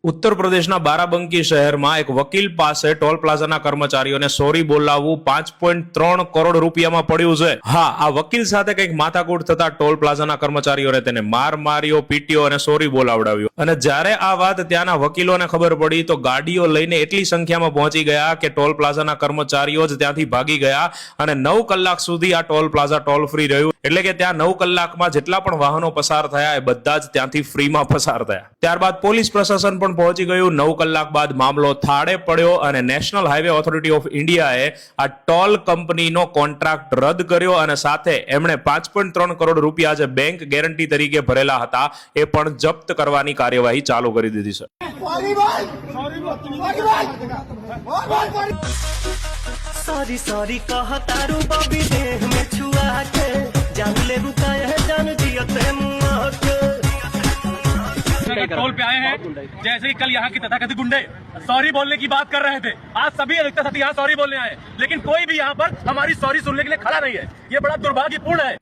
ઉત્તર પ્રદેશના બારાબંકી શહેરમાં એક વકીલ પાસે ટોલ પ્લાઝાના કર્મચારીઓને સોરી બોલાવવું 5.3 કરોડ રૂપિયામાં પડ્યું છે. હા, આ વકીલ સાથે કંઈક માથાકૂટ થતા ટોલ પ્લાઝાના કર્મચારીઓને તેને માર્યો, પીટ્યો અને સોરી બોલાવડાવ્યો. અને જ્યારે આ વાત ત્યાંના વકીલોને ખબર પડી તો ગાડીઓ લઈને એટલી સંખ્યામાં પહોંચી ગયા કે ટોલ પ્લાઝાના કર્મચારીઓ જ ત્યાંથી ભાગી ગયા અને 9 કલાક સુધી આ ટોલ પ્લાઝા ટોલ ફ્રી રહ્યું. એટલે કે ત્યાં 9 કલાકમાં જેટલા પણ વાહનો પસાર થયા એ બધા જ ત્યાંથી ફ્રીમાં પસાર થયા. ત્યારબાદ પોલીસ પ્રશાસન પણ પહોંચી ગયું. 9 કલાક બાદ મામલો થાળે પડ્યો અને નેશનલ હાઈવે ઓથોરિટી ઓફ ઇન્ડિયાએ આ ટોલ કંપનીનો કોન્ટ્રાક્ટ રદ કર્યો અને સાથે એમણે 5.3 કરોડ રૂપિયા જે બેંક ગેરંટી તરીકે ભરેલા હતા એ પણ જપ્ત કરવાની કાર્યવાહી ચાલુ કરી દીધી છે. सॉरी सॉरी कहा तारू बॉबी देह में छुआ के जान ले रुका है जान दिया ते मुआ के टोल पे आए हैं जैसे ही कल यहाँ की तथाकथित गुंडे सॉरी बोलने की बात कर रहे थे, आज सभी अधिकतर साथी यहाँ सॉरी बोलने आए, लेकिन कोई भी यहाँ पर हमारी सॉरी सुनने के लिए खड़ा नहीं है. ये बड़ा दुर्भाग्यपूर्ण है.